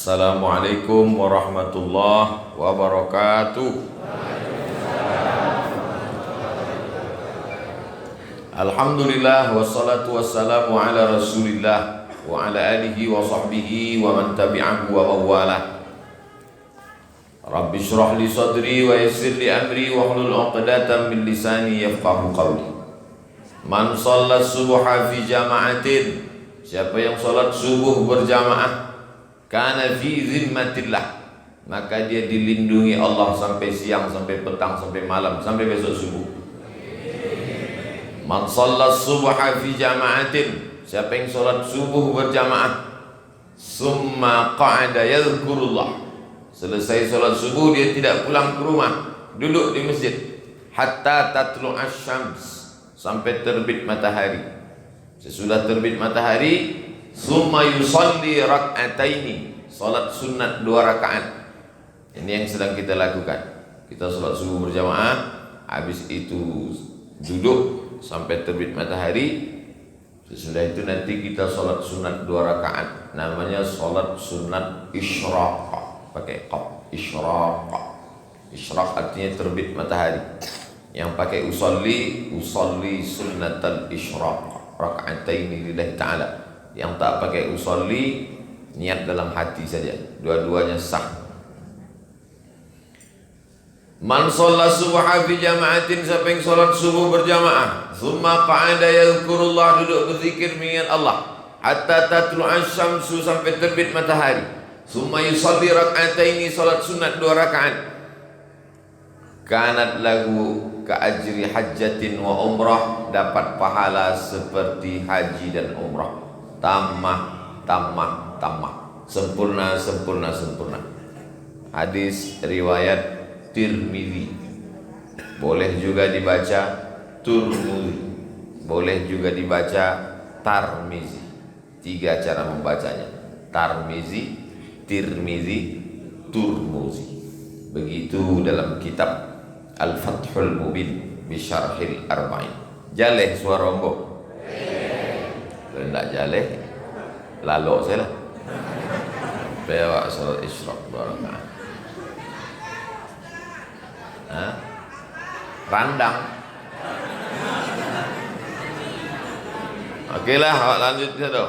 Assalamualaikum warahmatullahi wabarakatuh. Alhamdulillah wassalatu wassalamu ala rasulillah wa ala alihi wa sahbihi wa man tabi'ahu wa mawalah. Rabbi syrah li sadri wa yassir li amri wa hlul 'uqdatam min lisani yafqahu qawli. Man shalla subuha fi jama'atin, siapa yang salat subuh berjamaah, kana fi zimmatillah, maka dia dilindungi Allah sampai siang, sampai petang, sampai malam, sampai besok subuh. Man shalla subha fi jama'atin, siapa yang salat subuh berjamaah, summa qa'ada yadhkurullah, selesai salat subuh dia tidak pulang ke rumah, duduk di masjid hatta tatlu'asy syams, sampai terbit matahari. Sesudah terbit matahari, summa yusalli rak'ataini, salat sunat 2 rakaat. Ini yang sedang kita lakukan. Kita salat subuh berjamaah, habis itu duduk sampai terbit matahari. Sesudah itu nanti kita salat sunat 2 rakaat. Namanya salat sunat isyraq, pakai qaf, isyraq. Isyraq artinya terbit matahari. Yang pakai usolli sunnatal isyraq rak'ataini lillahi ta'ala. Yang tak pakai usolli, niat dalam hati saja, dua-duanya sah. Man shalla subha fi jama'atin, siapa yang salat subuh berjamaah, thumma qa'ada yadhkurullah, duduk berzikir mengingat Allah, hatta tatlu'asy syamsu, sampai terbit matahari, thumma yusalli rak'ataini, salat sunat 2 rakaat, kanat lahu ka'ajri hajjatin wa umrah, dapat pahala seperti haji dan umrah. Tamah, sempurna. Hadis riwayat Tirmizi. Boleh juga dibaca Turmuzi, boleh juga dibaca Tarmizi. 3 cara membacanya: Tarmizi, Tirmizi, Turmuzi. Begitu dalam kitab Al-Fathul Mubin bi Syarhil Arba'in. Jaleh suara rombong. Kalau tidak jaleh, lalok saya lah. Bawa salat isyraq 2 rakaat. Randang. Okeylah, awak lanjut saja tu.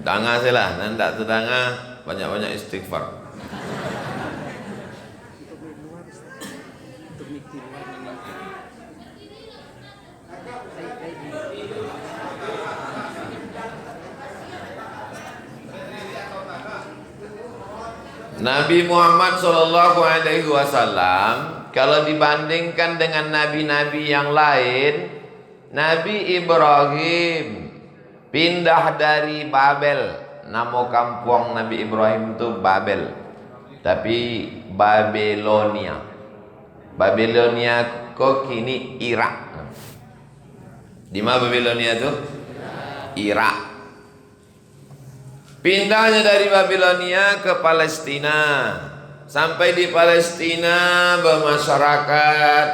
Danga saya lah, dan tak terdanga banyak-banyak istighfar. Nabi Muhammad SAW, kalau dibandingkan dengan nabi-nabi yang lain, Nabi Ibrahim pindah dari Babel. Nama kampung Nabi Ibrahim itu Babel, tapi Babilonia. Babilonia kok kini Irak. Di mana Babilonia itu? Irak. Pindahnya dari Babilonia ke Palestina. Sampai di Palestina bermasyarakat,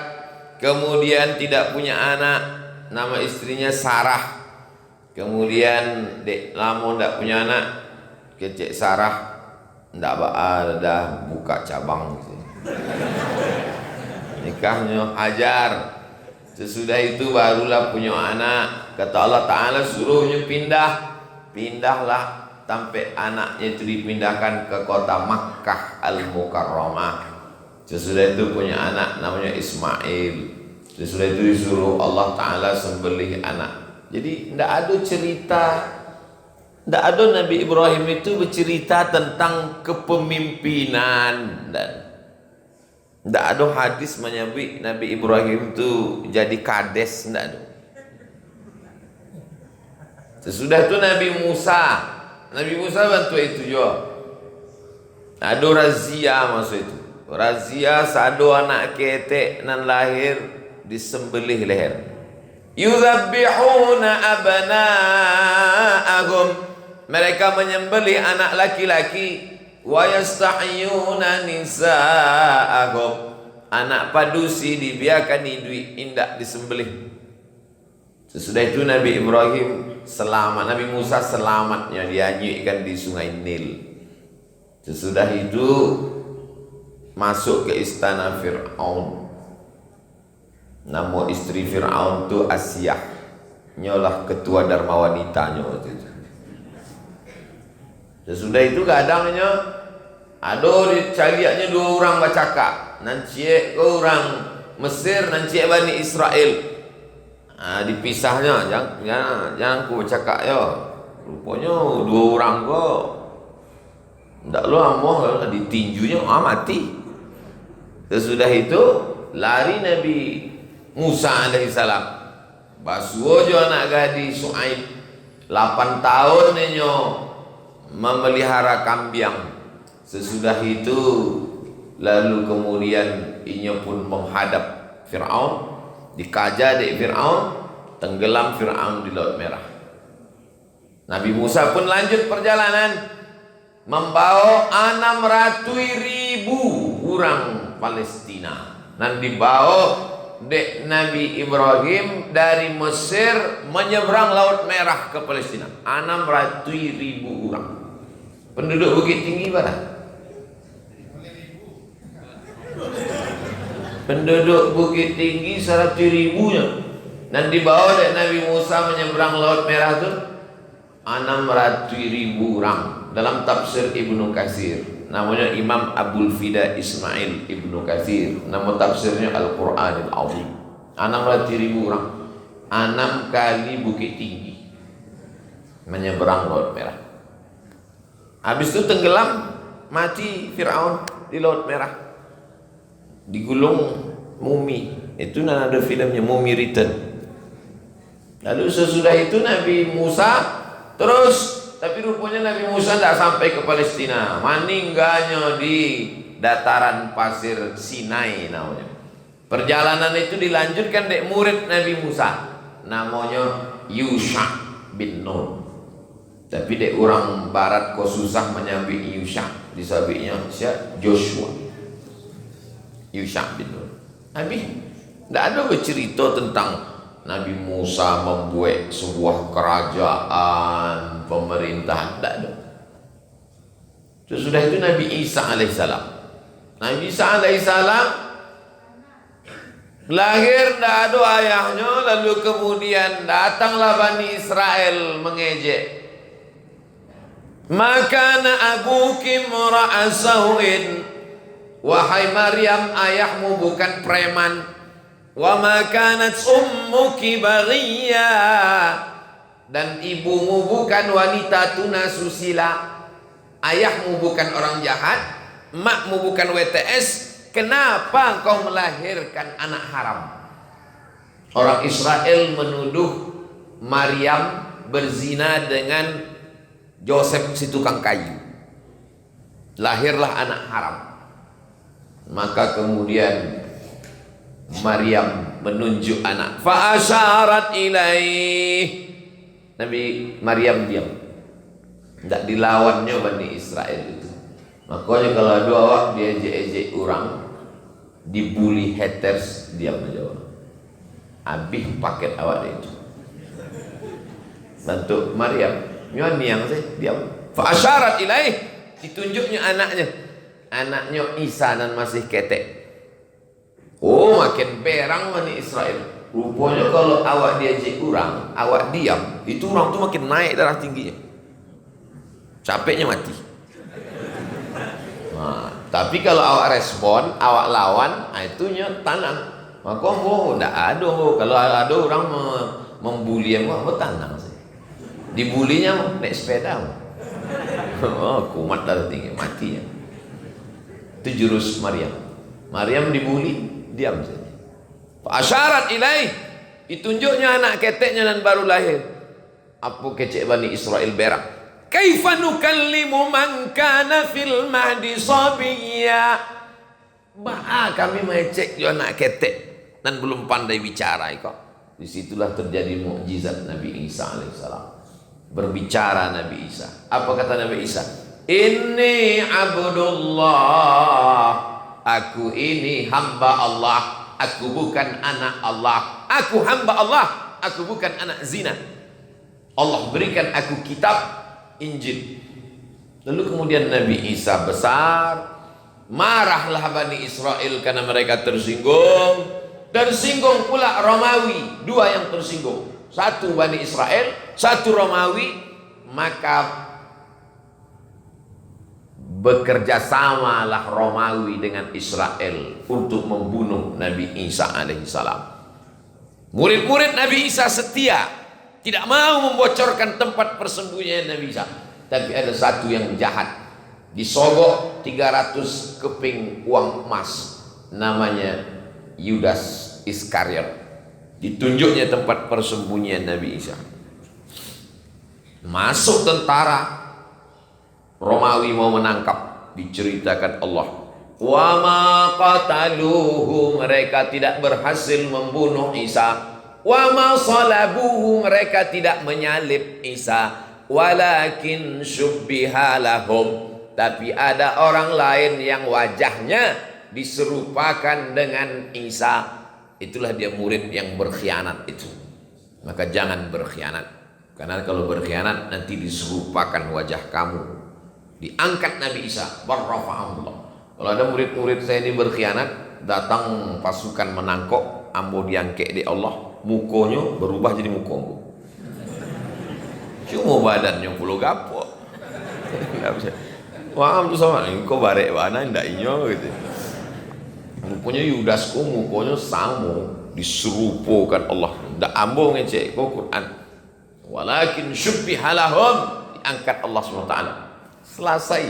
kemudian tidak punya anak, nama istrinya Sarah. Kemudian lama tidak punya anak, kecek Sarah, tidak ada buka cabang. Nikahnya Hajar. Sesudah itu barulah punya anak. Kata Allah Ta'ala suruhnya pindahlah. Sampai anaknya itu dipindahkan ke kota Makkah Al-Mukarramah. Sesudah itu punya anak namanya Ismail. Sesudah itu disuruh Allah Ta'ala sembelih anak. Jadi tidak ada cerita, tidak ada Nabi Ibrahim itu bercerita tentang kepemimpinan, dan tidak ada hadis menyebut Nabi Ibrahim itu jadi kades, tidak ada. Sesudah itu Nabi Musa bantu itu juga. Ada razia masuk itu. Razia sado anak ketek nan lahir disembelih leher. Yuzabbihuna abna'ahum, mereka menyembelih anak laki-laki. Wa yastahyuna nisa'ahum, anak padusi dibiarkan hidup, indak disembelih. Sesudah itu Nabi Ibrahim selamat, Nabi Musa selamatnya dianyuikan di sungai Nil. Sesudah itu masuk ke istana Fir'aun. Nama istri Fir'aun itu Asiyah. Nyolah ketua Dharma wanitanya waktu itu. Sesudah itu kadangnya ada cariaknya 2 orang bercakap. Nanti ke orang Mesir, nanti Bani Israel. Dipisahnya, jangan ku bercakap ya. Rupanya 2 orang kok. Tak lu amoh ditinjunya mati. Sesudah itu lari Nabi Musa alaihissalam. Basuh aja anak gadis Su'aib 8 tahun nyo memelihara kambing. Sesudah itu lalu kemudian inya pun menghadap Fir'aun, dikaja di Fir'aun, tenggelam Fir'aun di Laut Merah. Nabi Musa pun lanjut perjalanan membawa 600.000 orang Palestina, dan dibawa dek Nabi Ibrahim dari Mesir menyeberang Laut Merah ke Palestina. 600.000 orang. Penduduk Bukit Tinggi berapa? Penduduk Bukit Tinggi 100.000-nya, dan dibawa dek Nabi Musa menyeberang Laut Merah itu 600.000 orang. Dalam tafsir Ibnu Katsir, namanya Imam Abul Fida Ismail Ibnu Katsir, nama tafsirnya Al-Qur'anil Azim. 600.000 orang, 6 kali Bukit Tinggi menyeberang Laut Merah. Habis itu tenggelam, mati Fir'aun di Laut Merah, digulung mumi. Itu ada filmnya, Mummy Return. Lalu sesudah itu Nabi Musa terus, tapi rupanya Nabi Musa tidak sampai ke Palestina, meninggalnya di dataran pasir Sinai namanya. Perjalanan itu dilanjutkan dek murid Nabi Musa, namanya Yusha bin Nun. Tapi dek orang barat kok susah menyabik Yusha, disabiknya siapa? Joshua. Yusha bin Nun. Nabi tidak ada cerita tentang Nabi Musa membuat sebuah kerajaan, pemerintahan, tidak ada. Sesudah itu Nabi Isa alaihissalam. Nabi Isa alaihissalam lahir, tidak ada ayahnya. Lalu kemudian datanglah Bani Israel mengejek. Makana abuki mura'a sawin. Wahai Maryam, ayahmu bukan preman. Wa ma kanat ummuki baghiya, dan ibumu bukan wanita tunasusila. Ayahmu bukan orang jahat, makmu bukan WTS. Kenapa engkau melahirkan anak haram? Orang Israel menuduh Maryam berzina dengan Joseph si tukang kayu. Lahirlah anak haram. Maka kemudian Maryam menunjuk anak. Fa asyarat ilaih. Nabi Maryam diam. Tidak dilawannya Bani Israel itu. Makanya kalau ada awak diejek-ejek orang, dibully haters, diam aja. Habis paket awak itu. Bantu Maryam, nyuan yang sih diam. Fa asyarat ilaih. Ditunjuknya anaknya. Anaknya Isa dan masih ketek. Oh, makin perang Bani Israel. Rupanya kalau awak diajak orang, awak diam, itu orang tu makin naik darah tingginya. Capeknya mati. Nah, tapi kalau awak respon, awak lawan, itunya tanang. Maka tidak ada. Kalau ada orang membuli yang tenang sih. Dibulinya naik sepeda. Oh, kumat darah tinggi, matinya. Itu jurus Maryam. Maryam dibuli, diam saja. Asyarat ilaih, ditunjuknya anak keteknya dan baru lahir. Apa kecek Bani Israel berak. Kaifa nukallimu man kana fil mahdi sabiyya. Kami mengecek jo anak ketek dan belum pandai bicara kok. Disitulah terjadi mukjizat Nabi Isa alaihissalam. Berbicara Nabi Isa. Apa kata Nabi Isa? Inni abdullah. Aku ini hamba Allah. Aku bukan anak Allah. Aku hamba Allah. Aku bukan anak zina. Allah berikan aku kitab Injil. Lalu kemudian Nabi Isa besar, marahlah Bani Israel karena mereka tersinggung. Tersinggung pula Romawi, dua yang tersinggung. Satu Bani Israel, satu Romawi. Maka bekerja samalah Romawi dengan Israel untuk membunuh Nabi Isa alaihissalam. Murid-murid Nabi Isa setia, tidak mau membocorkan tempat persembunyian Nabi Isa. Tapi ada satu yang jahat, disogok 300 keping uang emas, namanya Yudas Iskariot. Ditunjuknya tempat persembunyian Nabi Isa. Masuk tentara Romawi mau menangkap, diceritakan Allah, wa ma qataluhu, mereka tidak berhasil membunuh Isa, wa ma salabuhu, mereka tidak menyalib Isa, walakin syubbiha lahum, tapi ada orang lain yang wajahnya diserupakan dengan Isa. Itulah dia murid yang berkhianat itu. Maka jangan berkhianat, karena kalau berkhianat nanti diserupakan wajah kamu. Diangkat Nabi Isa, barrafa'ahullah. Kalau ada murid-murid saya ini berkhianat, datang pasukan menangkok, ambo diangkat di Allah, mukonya berubah jadi mukomu. Cuma badannya pulau gapo. Wah, tu sama, kau barek mana ndak inyo gitu. Mukonya Yudas, kau mukonya sama, diserupakan Allah. Ndak ambo ngecek kau Quran. Walakin syubbiha lahum, diangkat Allah SWT. Selesai.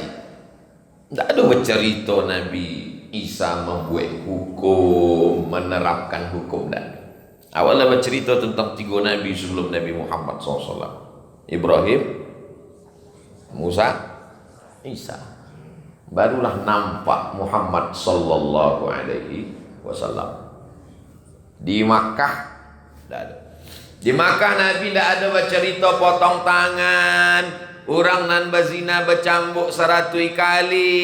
Tidak ada bercerita Nabi Isa membuat hukum, menerapkan hukum. Dan awalnya bercerita tentang 3 Nabi sebelum Nabi Muhammad SAW. Ibrahim, Musa, Isa. Barulah nampak Muhammad Sallallahu Alaihi Wasallam. Di Makkah tidak ada. Di Makkah Nabi tidak ada bercerita potong tangan, orang nan berzina bercambuk 100 kali.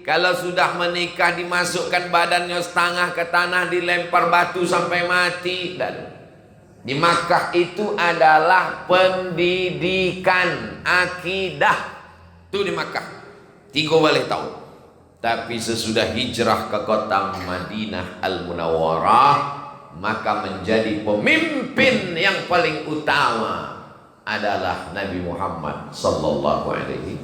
Kalau sudah menikah dimasukkan badannya setengah ke tanah, dilempar batu sampai mati. Dan di Makkah itu adalah pendidikan akidah. Itu di Makkah 3 boleh tahu. Tapi sesudah hijrah ke kota Madinah Al-Munawwarah, maka menjadi pemimpin yang paling utama adalah Nabi Muhammad sallallahu alaihi.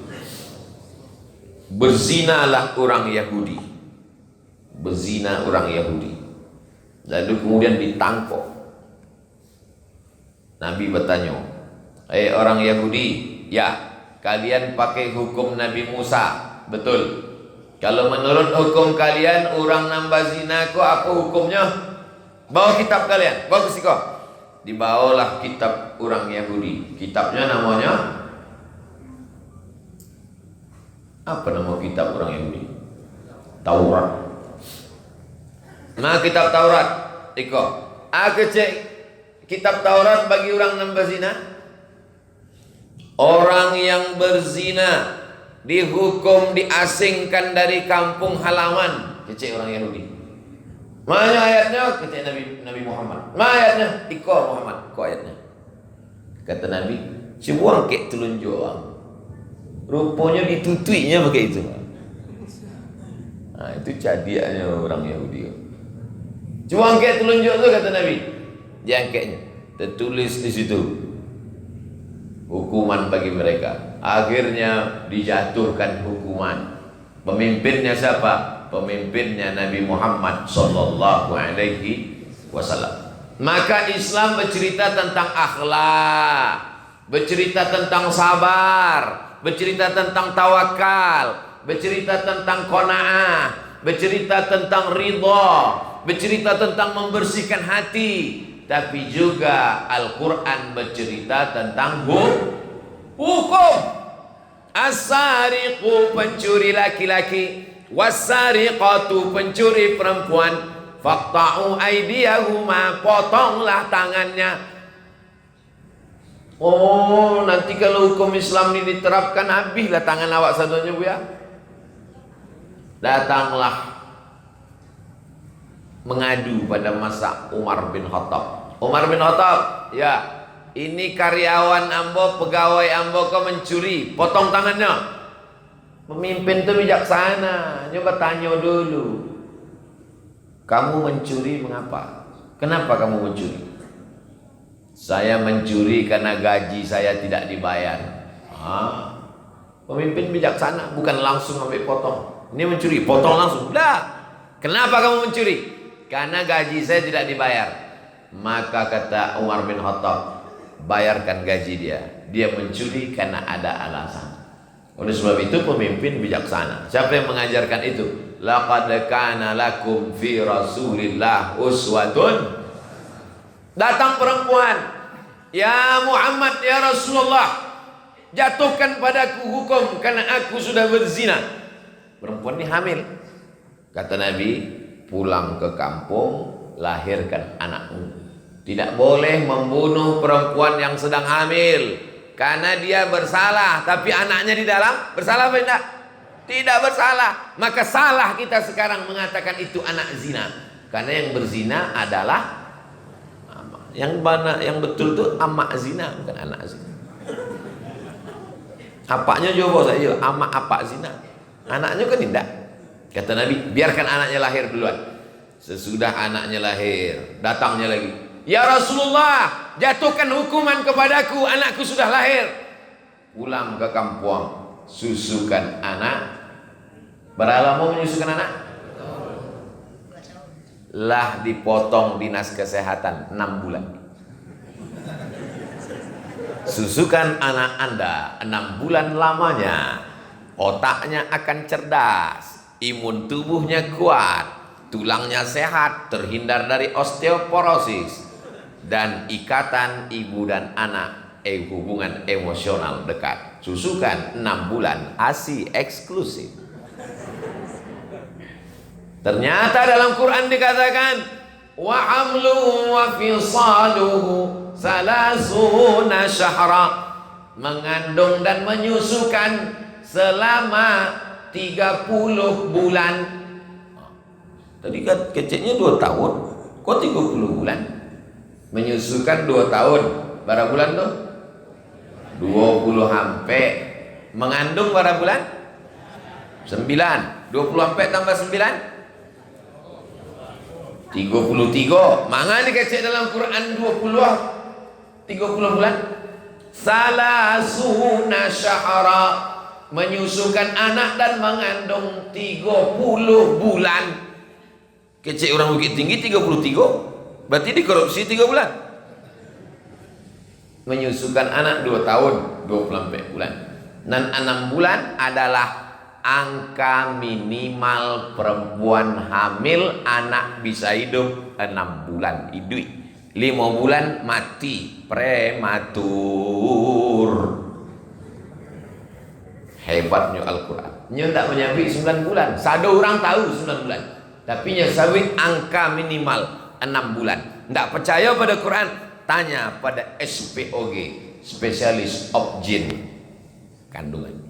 Berzinalah orang Yahudi. Berzina orang Yahudi. Lalu kemudian ditangkap. Nabi bertanya, orang Yahudi, ya, kalian pakai hukum Nabi Musa, betul? Kalau menurut hukum kalian orang nambah zina kok apa hukumnya? Bawa kitab kalian, bawa ke siko. Dibawalah kitab orang Yahudi. Kitabnya namanya apa, nama kitab orang Yahudi? Taurat. Nah, kitab Taurat iko. Aku cek kitab Taurat bagi orang nambah zina. Orang yang berzina dihukum diasingkan dari kampung halaman. Kecek orang Yahudi. Mana ayatnya? Kata Nabi Muhammad. Mana ayatnya? Iko Muhammad. Iko ayatnya. Kata Nabi, cibuang kek telunjuk. Rupanya ditutuinya pakai itu. Nah, itu jadiannya orang Yahudi. Cibuang kek telunjuk tu kata Nabi. Diangkatnya. Tertulis di situ hukuman bagi mereka. Akhirnya dijatuhkan hukuman. Pemimpinnya siapa? Pemimpinnya Nabi Muhammad sallallahu alaihi wasallam. Maka Islam bercerita tentang akhlak, bercerita tentang sabar, bercerita tentang tawakal, bercerita tentang qanaah, bercerita tentang ridha, bercerita tentang membersihkan hati. Tapi juga Al-Quran bercerita tentang hukum. As-sariqu, pencuri laki-laki, was-sariqatu, pencuri perempuan, faqta'u aydiyahuma, potonglah tangannya. Oh, nanti kalau hukum Islam ini diterapkan, habislah tangan awak satunya, Bu ya. Datanglah mengadu pada masa Umar bin Khattab. Umar bin Khattab, ya, ini karyawan ambo, pegawai ambo kau mencuri, potong tangannya. Pemimpin itu bijaksana. Coba tanya dulu. Kamu mencuri mengapa? Kenapa kamu mencuri? Saya mencuri karena gaji saya tidak dibayar. Pemimpin bijaksana, bukan langsung sampai potong. Ini mencuri, potong langsung. Dah. Kenapa kamu mencuri? Karena gaji saya tidak dibayar. Maka kata Umar bin Khattab, bayarkan gaji dia. Dia mencuri karena ada alasan. Oleh sebab itu pemimpin bijaksana. Siapa yang mengajarkan itu? Laqad kana lakum fi Rasulillah uswatun. Datang perempuan, ya Muhammad, ya Rasulullah, jatuhkan padaku hukum karena aku sudah berzina. Perempuan ini hamil. Kata Nabi, pulang ke kampung, lahirkan anakmu. Tidak boleh membunuh perempuan yang sedang hamil, karena dia bersalah, tapi anaknya di dalam bersalah apa tidak? Tidak bersalah. Maka salah kita sekarang mengatakan itu anak zina, karena yang berzina adalah yang betul itu amak zina, bukan anak zina. Apaknya coba saja, amak apa zina. Anaknya kan tidak. Kata Nabi, biarkan anaknya lahir duluan. Sesudah anaknya lahir, datangnya lagi, ya Rasulullah, jatuhkan hukuman kepadaku, anakku sudah lahir. Pulang ke kampung, susukan anak. Berapa lama menyusukan anak? Lah dipotong dinas kesehatan 6 bulan. Susukan anak Anda 6 bulan lamanya. Otaknya akan cerdas, imun tubuhnya kuat, tulangnya sehat, terhindar dari osteoporosis, dan ikatan ibu dan anak, hubungan emosional dekat. Susukan 6 bulan, ASI eksklusif. Ternyata dalam Quran dikatakan, wa hamluhu wa fisaluhu salasuna syahra, mengandung dan menyusukan selama 30 bulan. Tadi kan kecilnya 2 tahun, kok 30 bulan? Menyusukan 2 tahun, berapa bulan tuh? 20 sampai. Mengandung berapa bulan? 9. 20 sampai tambah 9, 33. Mana dikecek dalam Quran 30 bulan? Salasuna syahra, menyusukan anak dan mengandung 30 bulan. Kecek orang Bukit Tinggi 33, berarti dikorupsi 3 bulan. Menyusukan anak 2 tahun, 24 bulan. Dan 6 bulan adalah angka minimal perempuan hamil anak bisa hidup 6 bulan hidup, 5 bulan mati prematur. Hebatnya Al-Quran. Nya tak menyambi 9 bulan. Sado orang tahu 9 bulan, tapi nya sawit angka minimal 6 bulan. Tak percaya pada Quran, tanya pada SPOG, spesialis objin kandungan.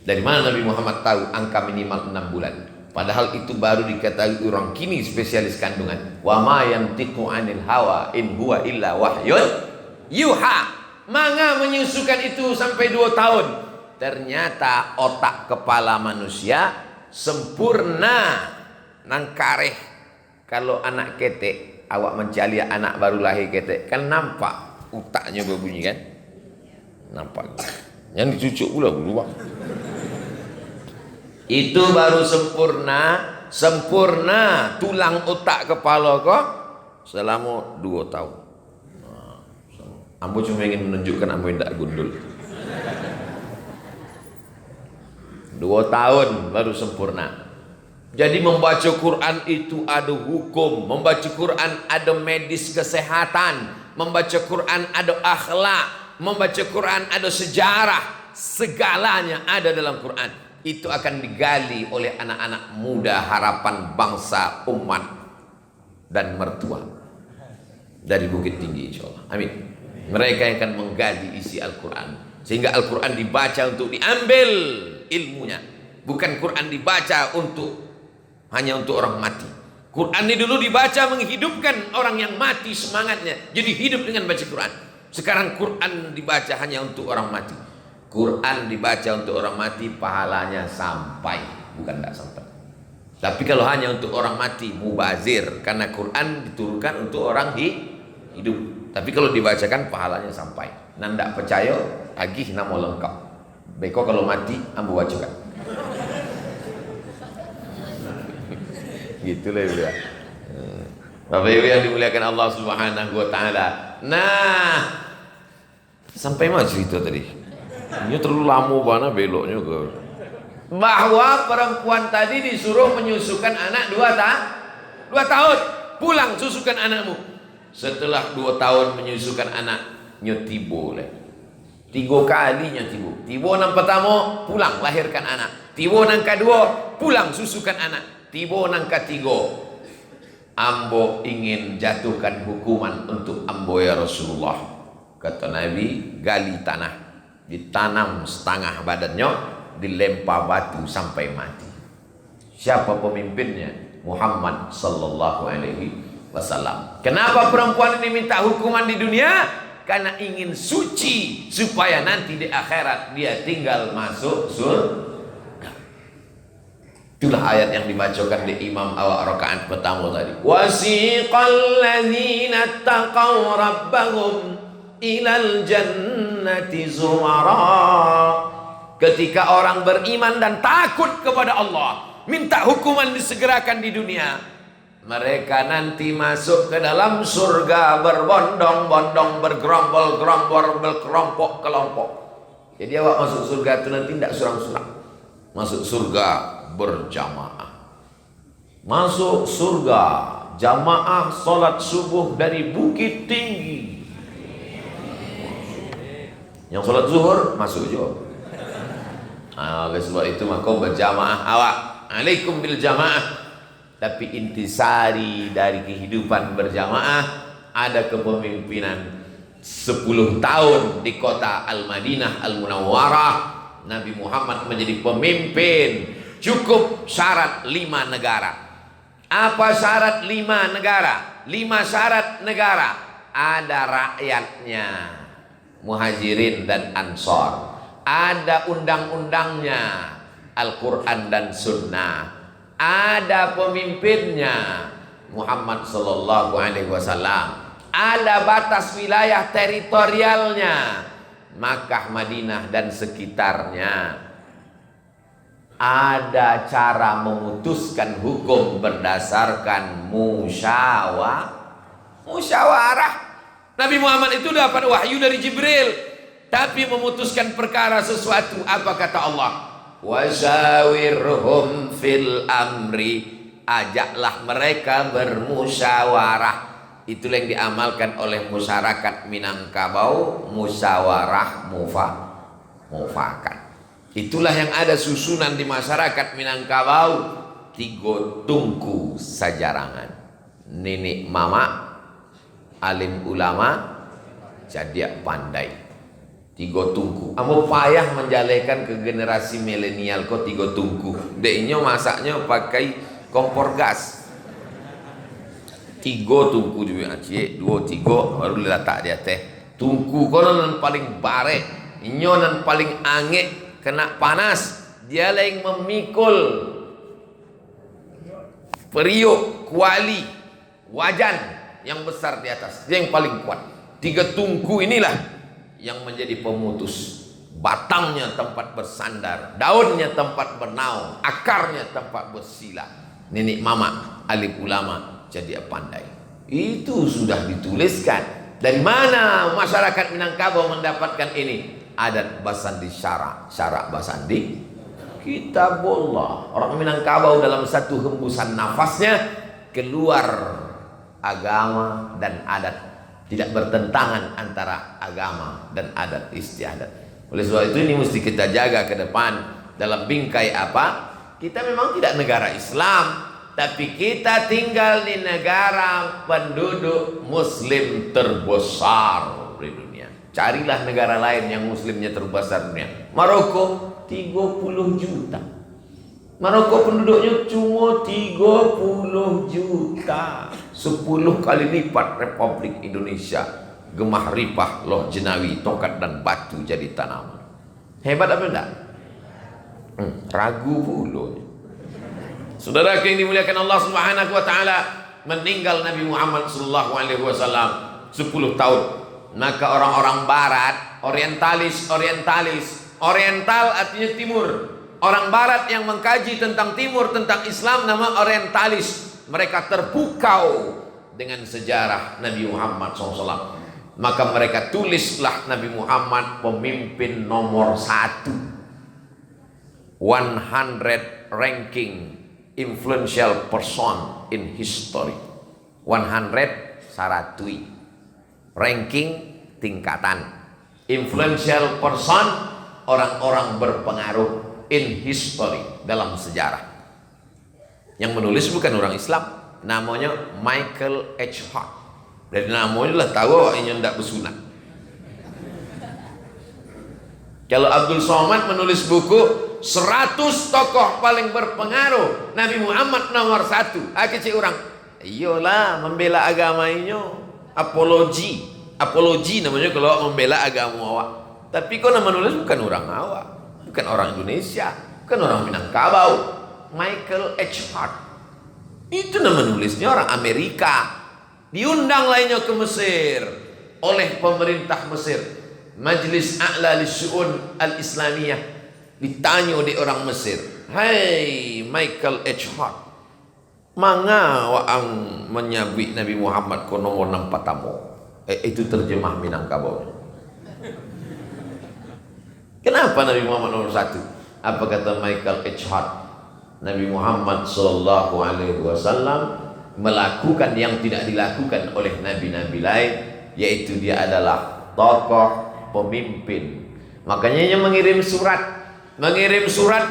Dari mana Nabi Muhammad tahu angka minimal 6 bulan? Padahal itu baru diketahui orang kini spesialis kandungan. Wa ma yantiqu 'anil hawa in huwa illa wahyun yuha. Manga menyusukan itu sampai 2 tahun. Ternyata otak kepala manusia sempurna nang kareh. Kalau anak ketek, awak mencari anak baru lahir ketek, kan nampak otaknya berbunyi kan? Nampak. Yang dicucuk pula keluar. Itu baru sempurna tulang otak kepala kok selama 2 tahun. Ambo cuma ingin menunjukkan ambo tidak gundul. 2 tahun baru sempurna. Jadi membaca Quran itu ada hukum, membaca Quran ada medis kesehatan, membaca Quran ada akhlak, membaca Quran ada sejarah, segalanya ada dalam Quran. Itu akan digali oleh anak-anak muda harapan bangsa, umat dan mertua dari Bukit Tinggi, insyaallah. Amin. Mereka yang akan menggali isi Al-Quran, sehingga Al-Quran dibaca untuk diambil ilmunya, bukan Quran dibaca hanya untuk orang mati. Quran ini dulu dibaca menghidupkan orang yang mati semangatnya, jadi hidup dengan baca Quran. Sekarang Quran dibaca hanya untuk orang mati. Quran dibaca untuk orang mati pahalanya sampai, bukan tidak sampai. Tapi kalau hanya untuk orang mati mubazir, karena Quran diturunkan untuk orang hidup. Tapi kalau dibacakan pahalanya sampai. Nanda percaya agih nama lengkap. Beko kalau mati ambu bacakan. Gitulah ya. Bapak Ibu yang dimuliakan Allah Subhanahu wa taala. Nah, sampai mana cerita tadi? Ini terlalu lama banget beloknya ke. Bahwa perempuan tadi disuruh menyusukan anak 2 tahun. Pulang susukan anakmu. Setelah 2 tahun menyusukan anak, nyotibo leh. 3 kali nyotibo. Tibo nang pertama, pulang lahirkan anak. Tibo nang kedua, pulang susukan anak. Tibo nang ketiga, ambo ingin jatuhkan hukuman untuk ambo ya Rasulullah. Kata Nabi, gali tanah, ditanam setengah badannya, dilempar batu sampai mati. Siapa pemimpinnya? Muhammad sallallahu alaihi wasallam. Kenapa perempuan ini minta hukuman di dunia? Karena ingin suci supaya nanti di akhirat dia tinggal masuk surga. Itulah ayat yang dibacakan di Imam awal rakaat pertama tadi. Wasiqal ladzina taqaw rabbahum ilal jannati zumara. Ketika orang beriman dan takut kepada Allah, minta hukuman disegerakan di dunia, mereka nanti masuk ke dalam surga berbondong-bondong, bergerombol-gerombol, berkelompok-kelompok. Jadi awak masuk surga itu nanti tidak surang-surang. Masuk surga berjamaah. Masuk surga jamaah salat subuh dari bukit tinggi. Yang salat zuhur masuk juga. Oleh sebab itu maka berjamaah awak. Alaikum bil jamaah. Tapi intisari dari kehidupan berjamaah, ada kepemimpinan 10 tahun di kota Al-Madinah Al-Munawwarah. Nabi Muhammad menjadi pemimpin. Cukup syarat 5 negara. Apa syarat 5 negara? 5 syarat negara. Ada rakyatnya, Muhajirin dan Ansor. Ada undang-undangnya, Al-Quran dan Sunnah. Ada pemimpinnya, Muhammad sallallahu alaihi wasallam. Ada batas wilayah teritorialnya, Makkah, Madinah dan sekitarnya. Ada cara memutuskan hukum berdasarkan musyawarah. Nabi Muhammad itu dapat wahyu dari Jibril, tapi memutuskan perkara sesuatu, apa kata Allah? Wasyawirhum fil amri. Ajaklah mereka bermusyawarah. Itulah yang diamalkan oleh masyarakat Minangkabau, musyawarah mufakat. Itulah yang ada susunan di masyarakat Minangkabau. 3 tungku sajarangan. Nenek mama, alim ulama, jadiak pandai. 3 tungku. Amo payah menjalekan ke generasi milenial kok 3 tungku. Deknya masaknya pakai kompor gas. 3 tungku di Aceh, 2 3 baru letak di atas. Tungku kono nan paling bare, inyo nan paling angek. Kena panas, dia yang memikul periuk, kuali, wajan yang besar di atas. Dia yang paling kuat. 3 tungku inilah yang menjadi pemutus. Batangnya tempat bersandar, daunnya tempat bernaung, akarnya tempat bersila. Nenek mama, alim ulama, jadi pandai. Itu sudah dituliskan. Dari mana masyarakat Minangkabau mendapatkan ini? Adat Basandi syarak Basandi Kitabullah. Orang Minangkabau dalam satu hembusan nafasnya keluar agama dan adat, tidak bertentangan antara agama dan adat istiadat. Oleh sebab itu ini mesti kita jaga ke depan. Dalam bingkai apa? Kita memang tidak negara Islam, tapi kita tinggal di negara penduduk muslim terbesar di dunia. Carilah negara lain yang muslimnya terbesar dunia. Maroko 30 juta. Maroko penduduknya cuma 30 juta. 10 kali lipat Republik Indonesia. Gemah ripah loh jenawi, tongkat dan batu jadi tanaman. Hebat apa enggak? Ragu pula. Saudara yang dimuliakan Allah Subhanahu wa taala, meninggal Nabi Muhammad sallallahu alaihi wasallam 10 tahun. Maka orang-orang barat, oriental artinya timur. Orang barat yang mengkaji tentang timur, tentang Islam, nama orientalis. Mereka terpukau dengan sejarah Nabi Muhammad SAW. Maka mereka tulislah Nabi Muhammad pemimpin nomor 1. 100 ranking influential person in history. 100 saratui. Ranking tingkatan. Influential person, orang-orang berpengaruh in history, dalam sejarah. Yang menulis bukan orang Islam, namanya Michael H. Hart. Dari namanya lah tahu awaknya tidak bersunat. Kalau Abdul Somad menulis buku 100 tokoh paling berpengaruh Nabi Muhammad nomor 1, kecil orang, iyalah membela agama ini, apologi namanya kalau membela agama awak. Tapi kau nama menulis bukan orang awak, bukan orang Indonesia, bukan orang Minangkabau. Michael H. Hart itu nama nulisnya orang Amerika. Diundang lainnya ke Mesir oleh pemerintah Mesir, Majlis A'la Lisyu'un Al-Islamiyah. Ditanya oleh orang Mesir, "Hai Michael H. Hart, manga waang menyabik Nabi Muhammad ko nomor 6 patamu?" Itu terjemah Minangkabau. Kenapa Nabi Muhammad nomor 1? Apa kata Michael H. Hart? Nabi Muhammad sallallahu alaihi wasallam melakukan yang tidak dilakukan oleh nabi-nabi lain, yaitu dia adalah tokoh pemimpin. Makanya dia mengirim surat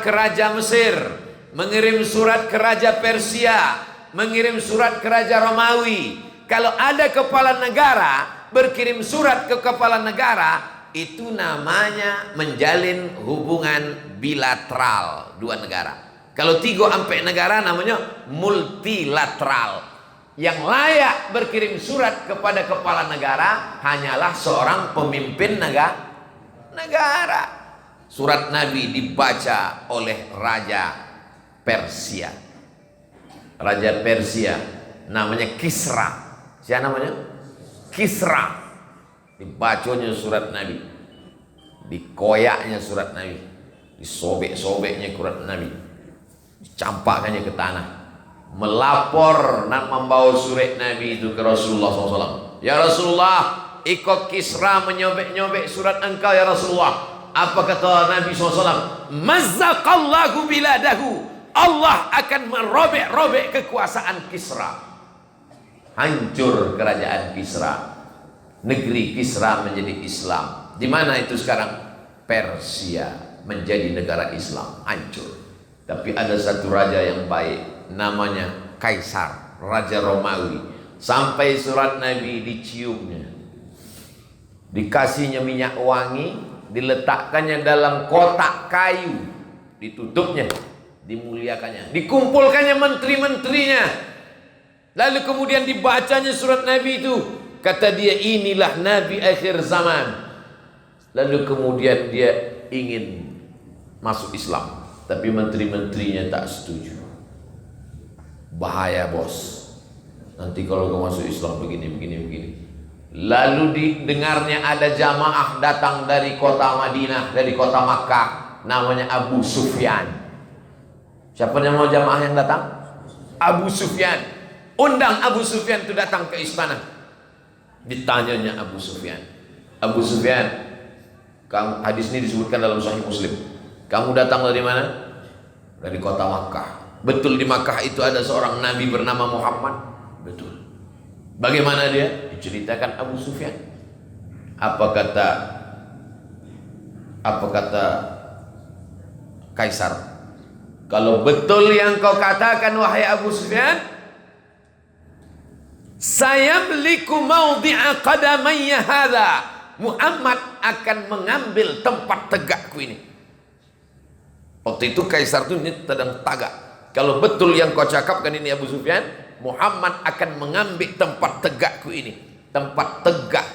ke Raja Mesir, mengirim surat ke Raja Persia, mengirim surat ke Raja Romawi. Kalau ada kepala negara berkirim surat ke kepala negara, itu namanya menjalin hubungan bilateral dua negara. Kalau 3-4 negara namanya multilateral. Yang layak berkirim surat kepada kepala negara hanyalah seorang pemimpin negara. Surat Nabi dibaca oleh Raja Persia. Raja Persia namanya Kisra. Siapa namanya? Kisra. Dibacanya surat Nabi, dikoyaknya surat Nabi, disobek-sobeknya surat Nabi, dicampakkannya ke tanah, melapor dan membawa surat Nabi itu ke Rasulullah SAW. "Ya Rasulullah, ikut Kisra menyobek-nyobek surat engkau ya Rasulullah." Apa kata Nabi SAW? "Mazzaqallahu biladahu." Allah akan merobek-robek kekuasaan Kisra. Hancur kerajaan Kisra. Negeri Kisra menjadi Islam. Di mana itu sekarang? Persia menjadi negara Islam, hancur. Tapi ada satu raja yang baik, namanya Kaisar, Raja Romawi. Sampai surat Nabi diciumnya, dikasihnya minyak wangi, diletakkannya dalam kotak kayu, ditutupnya, dimuliakannya, dikumpulkannya menteri-menterinya. Lalu kemudian dibacanya surat Nabi itu. Kata dia, inilah Nabi akhir zaman. Lalu kemudian dia ingin masuk Islam, tapi menteri-menterinya tak setuju. Bahaya bos, nanti kalau kau masuk Islam begini. Lalu didengarnya ada jamaah datang dari kota Madinah, dari kota Makkah, namanya Abu Sufyan. Siapa nama jamaah yang datang? Abu Sufyan. Undang Abu Sufyan itu datang ke istana. Ditanyanya Abu Sufyan, "Abu Sufyan, hadis ini disebutkan dalam Sahih Muslim. Kamu datang dari mana?" "Dari kota Makkah." "Betul di Makkah itu ada seorang nabi bernama Muhammad?" "Betul." "Bagaimana dia?" Diceritakan Abu Sufyan. Apa kata Kaisar? "Kalau betul yang kau katakan wahai Abu Sufyan, saya meliku maudhi'a qadamayya hadha." Muhammad akan mengambil tempat tegakku ini. Waktu itu Kaisar itu ini sedang tagak. Kalau betul yang kau cakapkan ini Abu Sufyan, Muhammad akan mengambil tempat tegakku ini. Tempat tegak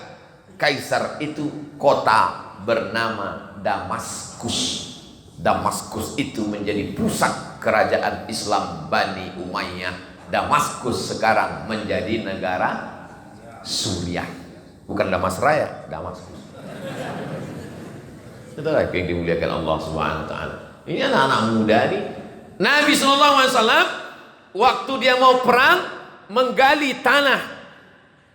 kaisar itu kota bernama Damaskus. Damaskus itu menjadi pusat kerajaan Islam Bani Umayyah. Damaskus sekarang menjadi negara Suriah. Bukan Damas Raya, Damaskus. Itulah yang dimuliakan Allah Subhanahu wa taala. Ini anak-anak muda nih. Nabi SAW waktu dia mau perang menggali tanah.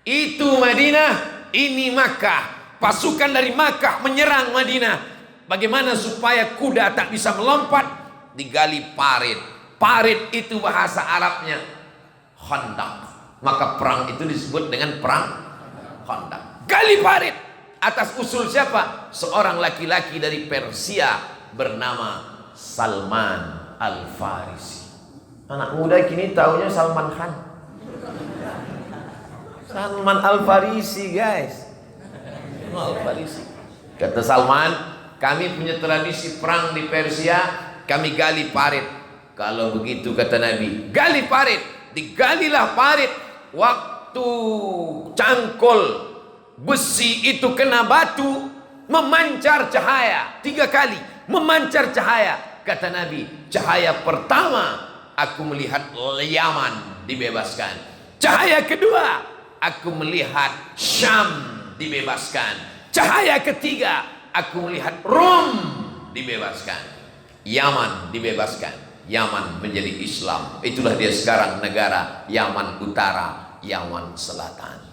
Itu Madinah, ini Makkah. Pasukan dari Makkah menyerang Madinah. Bagaimana supaya kuda tak bisa melompat? Digali parit. Parit itu bahasa Arabnya Khandaq. Maka perang itu disebut dengan perang Khandaq. Gali parit. Atas usul siapa? Seorang laki-laki dari Persia bernama Salman Al-Farisi. Anak muda kini taunya Salman Khan. Salman Al-Farisi, guys. Al-Farisi. Kata Salman, kami punya tradisi perang di Persia, kami gali parit. Kalau begitu kata Nabi, gali parit. Digalilah parit. Waktu cangkul besi itu kena batu, memancar cahaya 3 kali, memancar cahaya. Kata Nabi, cahaya pertama aku melihat Yaman dibebaskan. Cahaya kedua aku melihat Syam dibebaskan. Cahaya ketiga aku melihat Rom dibebaskan. Yaman dibebaskan. Yaman menjadi Islam. Itulah dia sekarang negara Yaman Utara, Yaman Selatan.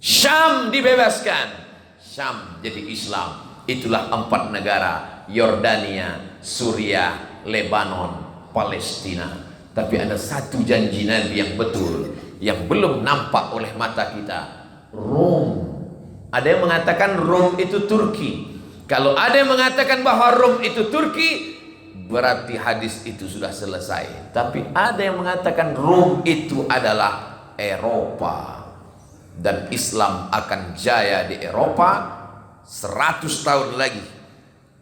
Syam dibebaskan. Syam jadi Islam. Itulah 4 negara: Yordania, Suriah, Lebanon, Palestina. Tapi ada satu janji Nabi yang betul, yang belum nampak oleh mata kita. Rom. Ada yang mengatakan Rom itu Turki. Kalau ada yang mengatakan bahwa Rom itu Turki, berarti hadis itu sudah selesai. Tapi ada yang mengatakan Rom itu adalah Eropa, dan Islam akan jaya di Eropa 100 tahun lagi.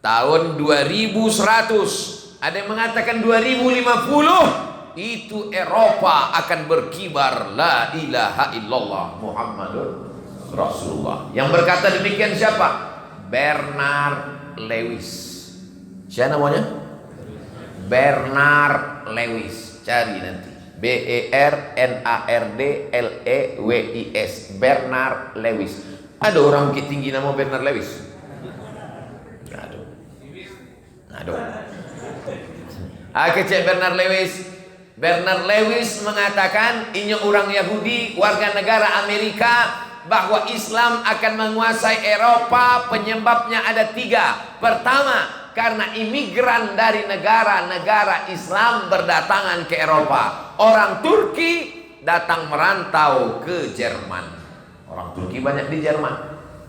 Tahun 2100, ada yang mengatakan 2050, itu Eropa akan berkibar la ilaha illallah Muhammadur Rasulullah. Yang berkata demikian siapa? Bernard Lewis. Siapa namanya? Bernard Lewis. Cari nanti. Bernardlewis. Bernard Lewis. Ada orang Bukit Tinggi nama Bernard Lewis? Aduh. Cek Bernard Lewis. Bernard Lewis mengatakan ini orang Yahudi warga negara Amerika, bahwa Islam akan menguasai Eropa. Penyebabnya ada 3. Pertama, karena imigran dari negara-negara Islam berdatangan ke Eropa. Orang Turki datang merantau ke Jerman. Orang Turki banyak di Jerman.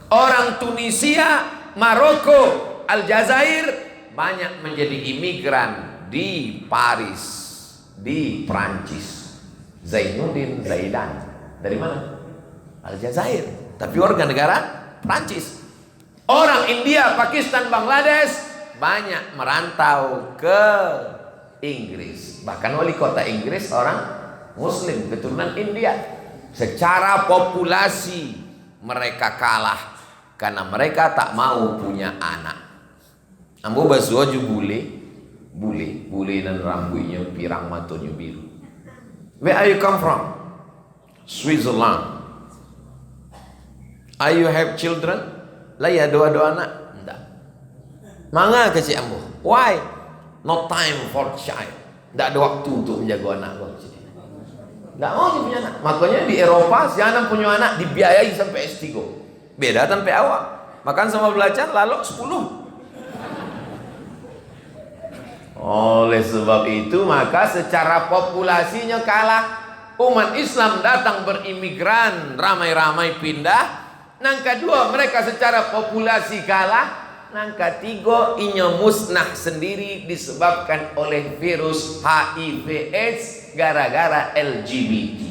Orang Tunisia, Maroko, Aljazair banyak menjadi imigran di Paris, di Prancis. Zainuddin Zaidan dari mana? Aljazair, tapi warga negara Prancis. Orang India, Pakistan, Bangladesh banyak merantau ke Inggris. Bahkan wali kota Inggris orang Muslim keturunan India. Secara populasi mereka kalah karena mereka tak mau punya anak. Ambo basuaju bule dan rambutnya pirang, matanya biru. Where are you come from? Switzerland. Are you have children? Lah ya doa anak. Mangga ke si ambo. Why? No time for child. Tidak ada waktu untuk menjaga anak. Tidak mau dia punya anak. Makanya di Eropa si anak punya anak dibiayai sampai S3. Beda sampai awal. Makan sama belajar lalu 10. Oleh sebab itu maka secara populasinya kalah. Umat Islam datang berimigran, ramai-ramai pindah. Nang kedua mereka secara populasi kalah. Nang ketiga inya musnah sendiri disebabkan oleh virus HIV AIDS gara-gara LGBT.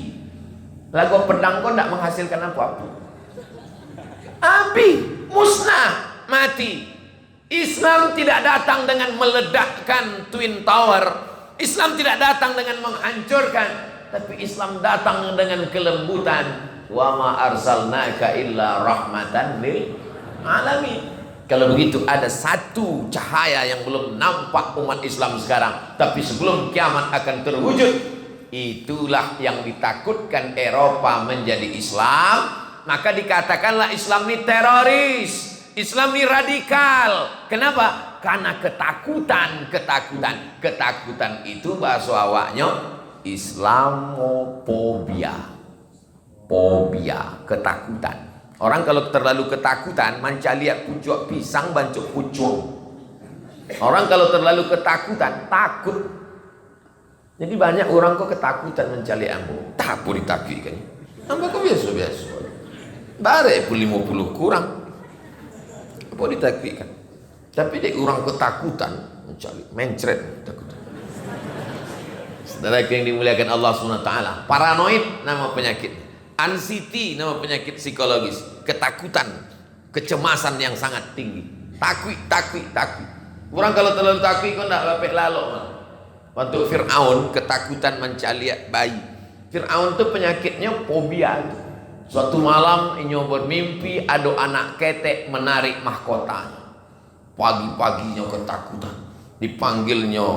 Lagu pedang kok tidak menghasilkan apa-apa. Api musnah mati. Islam tidak datang dengan meledakkan Twin Tower. Islam tidak datang dengan menghancurkan, tapi Islam datang dengan kelembutan. wa ma arsalnaka illa rahmatan lil alamin. Kalau begitu ada satu cahaya yang belum nampak umat Islam sekarang, tapi sebelum kiamat akan terwujud. Itulah yang ditakutkan Eropa menjadi Islam. Maka dikatakanlah Islam ini teroris, Islam ini radikal. Kenapa? Karena ketakutan. Ketakutan itu bahasa awaknya Islamofobia. Fobia, ketakutan. Orang kalau terlalu ketakutan, manca lihat pucuk pisang, bancuk pucuk. Orang kalau terlalu ketakutan, takut. Jadi banyak orang kok ketakutan mencari ambo. Tak boleh takut kan? Ambo kok biasa-biasa. Bare 50 kurang. Apa ditakutkan? Tapi dia orang ketakutan mencari mencret takut. Saudara yang dimuliakan Allah SWT, paranoid nama penyakit. Anxiety nama penyakit psikologis, ketakutan, kecemasan yang sangat tinggi. Takut. Orang kalau terlalu takut kok tidak dapat lalu. Waktu Fir'aun ketakutan mencaliak bayi. Fir'aun itu penyakitnya fobia. Suatu malam inyo bermimpi ada anak ketek menarik mahkotanya. Pagi-paginya ketakutan. Dipanggilnya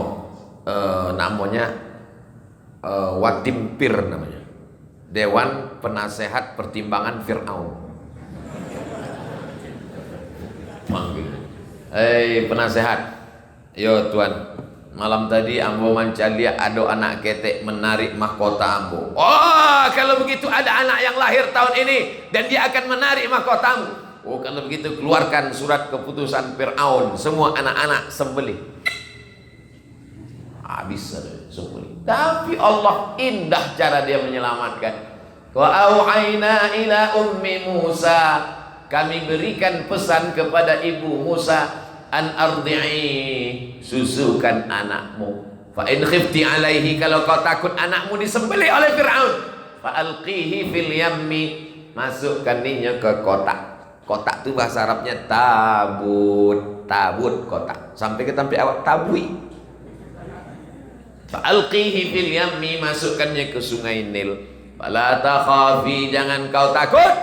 namanya Watim Pir namanya. Dewan Penasehat Pertimbangan Fir'aun. Panggil, penasehat, yo tuan, malam tadi ambo mancalia ada anak ketek menarik mahkota ambo. Oh, kalau begitu ada anak yang lahir tahun ini dan dia akan menarik mahkotamu. Oh, kalau begitu keluarkan surat keputusan Fir'aun, semua anak-anak sembelih. Habis sembelih. Tapi Allah indah cara dia menyelamatkan. Wa auhayna ila ummi Musa, kami berikan pesan kepada ibu Musa, an ardi'i, susukan anakmu. Fa in khifti alaihi, kalau kau takut anakmu disembelih oleh Fir'aun, fa alqihi fil yammi, masukkan dia ke kotak. Kotak itu bahasa Arabnya tabut, kotak. Sampai ke tempat awak tabui. Fa'alqihi fil yammi, masukkannya ke sungai Nil. Fala takhafi, jangan kau takut.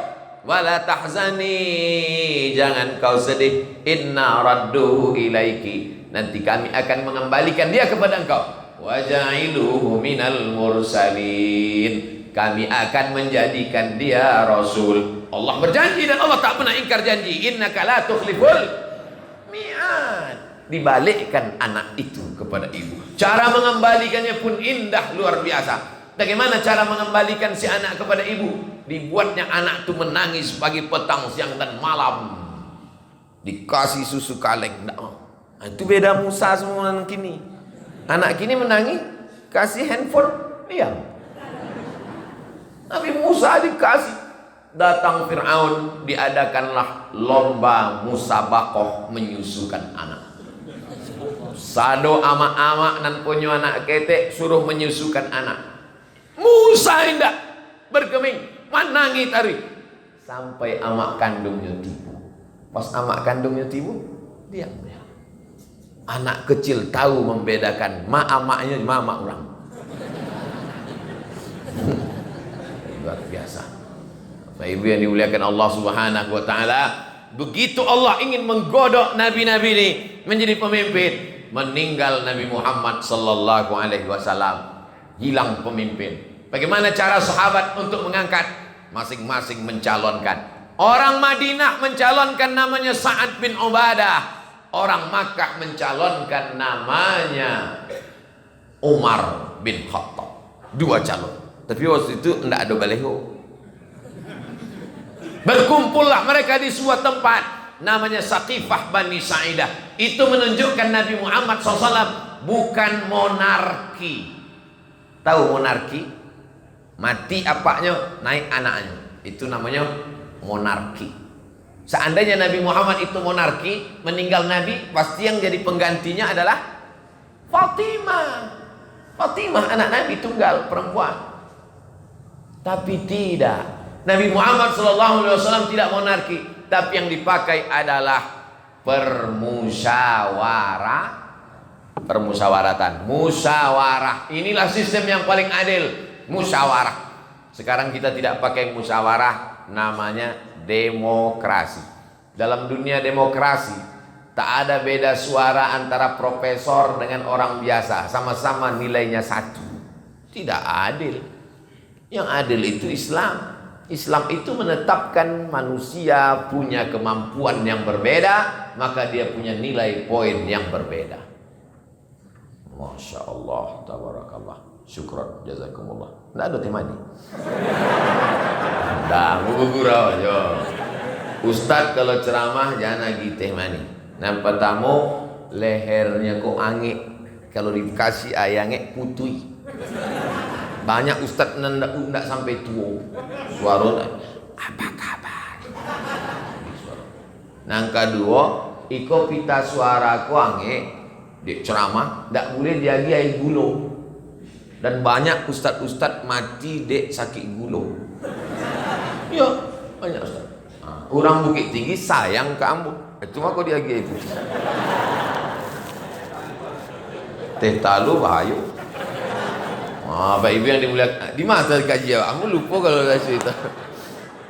Wala tahzani, jangan kau sedih. Inna radduhu ilaiki, nanti kami akan mengembalikan dia kepada engkau. Waja'iluhu minal mursalin, kami akan menjadikan dia rasul. Allah berjanji dan Allah tak pernah ingkar janji. Innaka la tukhliful mi'ad. Dibalikkan anak itu kepada ibu. Cara mengembalikannya pun indah luar biasa. Bagaimana cara mengembalikan si anak kepada ibu? Dibuatnya anak itu menangis pagi, petang, siang dan malam. Dikasih susu kaleng, tidak mau. Nah, itu beda Musa semua anak kini. Anak kini menangis, kasih handphone, diam. Nabi Musa dikasih. Datang Fir'aun, diadakanlah lomba musabaqah menyusukan anak. Sado ama-ama nan punya anak ketek suruh menyusukan anak. Musa hendak bergeming, menangi tari sampai amak kandungnya tibu. Pas amak kandungnya tibu, diam. Anak kecil tahu membedakan amaknya mama orang. Luar biasa. Bapak Ibu yang dimuliakan Allah Subhanahu wa taala, begitu Allah ingin menggodok nabi-nabi ini menjadi pemimpin, meninggal Nabi Muhammad sallallahu alaihi wasallam, hilang pemimpin. Bagaimana cara sahabat untuk mengangkat? Masing-masing mencalonkan. Orang Madinah mencalonkan namanya Sa'ad bin Ubadah. Orang Makkah mencalonkan namanya Umar bin Khattab. Dua calon. Tapi waktu itu tidak ada baliho. Berkumpullah mereka di sebuah tempat namanya Saqifah Bani Sa'idah. Itu menunjukkan Nabi Muhammad SAW bukan monarki. Tahu monarki? Mati apanya, naik anaknya. Itu namanya monarki. Seandainya Nabi Muhammad itu monarki, meninggal Nabi, pasti yang jadi penggantinya adalah Fatimah. Fatimah anak Nabi tunggal perempuan. Tapi tidak. Nabi Muhammad SAW tidak monarki, tapi yang dipakai adalah permusyawaratan. Musyawarah. Inilah sistem yang paling adil. Musyawarah. Sekarang kita tidak pakai musyawarah, namanya demokrasi. Dalam dunia demokrasi, tak ada beda suara antara profesor dengan orang biasa, sama-sama nilainya 1. Tidak adil. Yang adil itu Islam. Islam itu menetapkan manusia punya kemampuan yang berbeda, maka dia punya nilai poin yang berbeda. Masya Allah, tabarakallah, syukran, jazakumullah. Tidak ada temani. Dah, gurau aja. Ustaz kalau ceramah jangan lagi teh mani. Nampak tamu lehernya kok angin. Kalau dikasih ayangnya putui. Banyak ustaz ndak sampai tua. Suara apa kabar? Nang kedua, iko pita suara ku angin di ceramah ndak boleh diagi air gulung. Dan banyak ustaz-ustaz mati dek sakit gulung. Ya, banyak ustaz. Orang Bukit Tinggi sayang ke Ambo. Cuma kau diagi air putih. Teh talu bahaya. Bapak Ibu yang dimuliakan, di mana kaji ya? Aku lupa kalau ada cerita.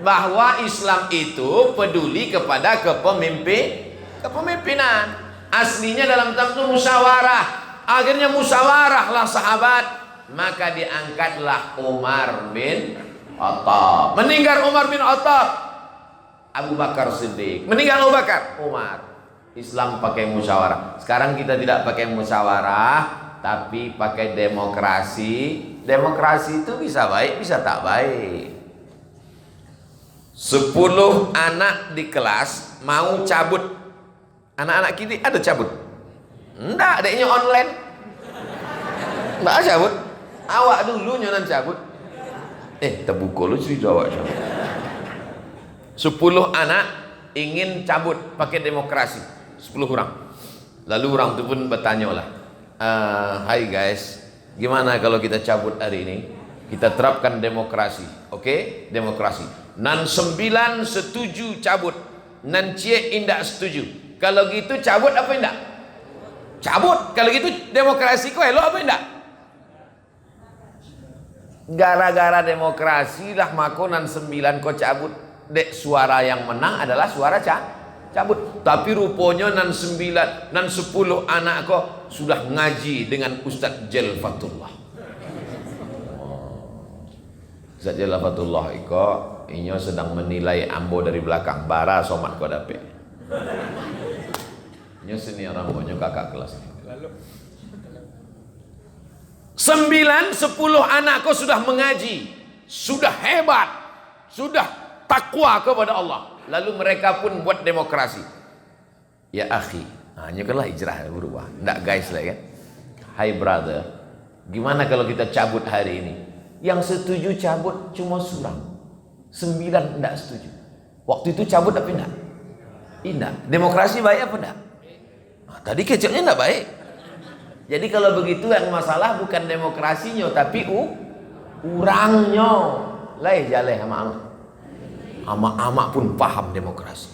Bahwa Islam itu peduli kepada kepemimpinan. Aslinya dalam tentu musyawarah. Akhirnya musyawarahlah sahabat. Maka diangkatlah Umar bin Khattab. Meninggal Umar bin Khattab, Abu Bakar Siddiq. Meninggal Abu Bakar, Umar. Islam pakai musyawarah. Sekarang kita tidak pakai musyawarah, tapi pakai demokrasi. Demokrasi itu bisa baik, bisa tak baik. 10 anak di kelas mau cabut. Anak-anak kita ada cabut? Enggak, adanya online. Enggak cabut. Awak dulu nyonan cabut. Terbuka lu cerita awak cabut. 10 anak ingin cabut pakai demokrasi. 10 orang. Lalu orang itu pun bertanya lah. Hai guys, gimana kalau kita cabut hari ini? Kita terapkan demokrasi, oke? Demokrasi. Nan 9 setuju cabut, nan cie indak setuju. Kalau gitu cabut apa indak? Cabut. Kalau gitu demokrasi kau elok apa indak? Gara-gara demokrasi lah maka nan 9 kau cabut. Dek suara yang menang adalah suara cabut. Tapi rupanya nan 10 anak kau sudah ngaji dengan Ustaz Jalfatullah. Ustaz Jalfatullah iko inyo sedang menilai Ambo dari belakang. Bara somat kau dapet. Inyo senior Ambo, inyo kakak kelas. 9-10 anak kau sudah mengaji, sudah hebat, sudah takwa kepada Allah. Lalu mereka pun buat demokrasi. Ya akhi, hanya kanlah hijrah berubah. Nggak guys lah kan. Hai brother, gimana kalau kita cabut hari ini? Yang setuju cabut cuma surang. 9 nggak setuju. Waktu itu cabut apa enggak? Indah. Demokrasi baik apa enggak? Tadi kecilnya enggak baik. Jadi kalau begitu yang masalah bukan demokrasinya tapi urangnya. Lai jaleh sama amak pun paham demokrasi.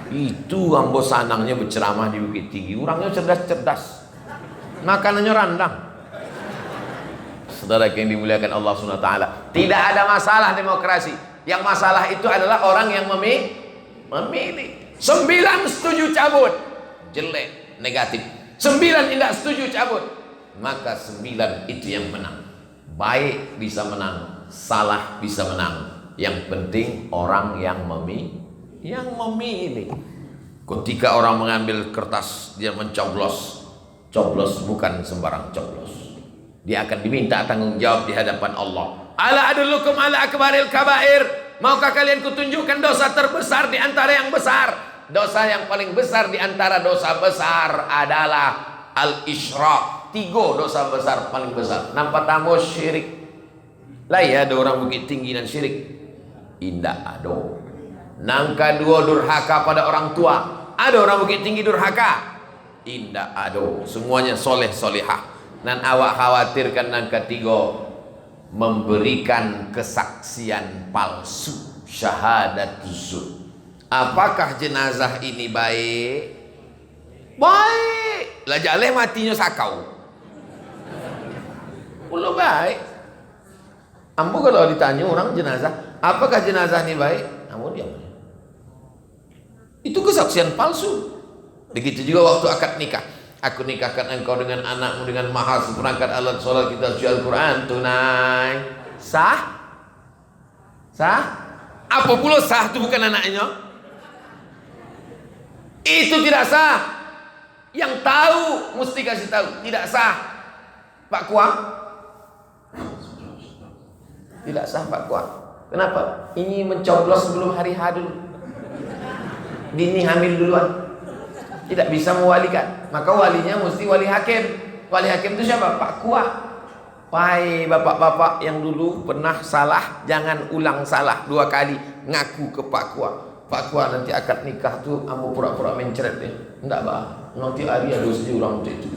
Itu Ambo sanangnya berceramah di Bukit Tinggi. Orangnya cerdas-cerdas. Makanannya randang. Saudara yang dimuliakan Allah SWT, tidak ada masalah demokrasi. Yang masalah itu adalah orang yang memilih. 9 setuju cabut, jelek, negatif. 9 tidak setuju cabut, maka 9 itu yang menang. Baik bisa menang, salah bisa menang. Yang penting orang yang memilih. Ketika orang mengambil kertas, dia mencoblos. Coblos bukan sembarang coblos. Dia akan diminta tanggung jawab di hadapan Allah. Ala adullukum ala akbaril kabair. Maukah kalian kutunjukkan dosa terbesar di antara yang besar? Dosa yang paling besar di antara dosa besar adalah al-isyrak. 3 dosa besar paling besar. Nampak tamu syirik. Lah ya ada orang Bukit Tinggi dan syirik. Indah ada. Nang kedua durhaka pada orang tua. Ada orang Bukit Tinggi durhaka. Indah ada. Semuanya soleh solehah. Dan awak khawatirkan nang ketiga memberikan kesaksian palsu, syahadat zur. Apakah jenazah ini baik? Baik. Lah jaleh matinya sakau. Ulo baik. Ambo kalau ditanya orang jenazah, apakah jenazah ini baik? Ambo diam. Itu kesaksian palsu. Begitu juga waktu akad nikah. Aku nikahkan engkau dengan anakmu dengan mahar seperangkat alat sholat kita suci Al-Quran tunai. Sah? Sah? Apa pula sah itu bukan anaknya? Itu tidak sah. Yang tahu mesti kasih tahu. Tidak sah. Pak Kuah? Tidak sah Pak Kuah. Kenapa? Ini mencoblos sebelum hari H dulu. Dini hamil duluan. Tidak bisa mewalikan. Maka walinya mesti wali hakim. Wali hakim itu siapa? Pak Kuah. Wahai bapak-bapak yang dulu pernah salah, jangan ulang salah 2 kali. Ngaku ke Pak Kuah. Pak Kuah nanti akad nikah tuh ambo pura-pura mencret deh. Enggak bah. Nanti hari ada orang itu.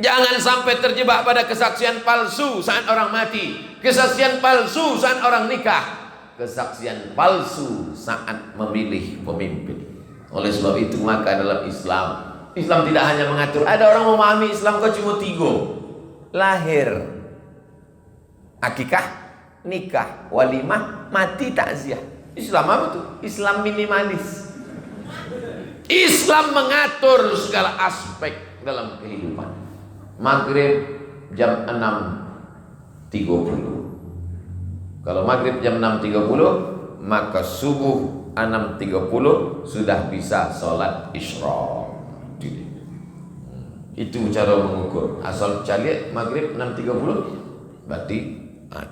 Jangan sampai terjebak pada kesaksian palsu saat orang mati, kesaksian palsu saat orang nikah, kesaksian palsu saat memilih pemimpin. Oleh sebab itu maka dalam Islam tidak hanya mengatur. Ada orang memahami Islam kok cuma 3. Lahir, akikah, nikah, walimah, mati, takziah. Islam apa tuh? Islam minimalis. Islam mengatur segala aspek dalam kehidupan. Maghrib jam 6.30. Kalau maghrib jam 6.30, maka subuh 6.30 sudah bisa sholat isyraq. Itu cara mengukur. Asal calik maghrib 6.30, berarti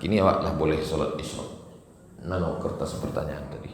kini awaklah boleh sholat isyraq. Nano kertas pertanyaan tadi.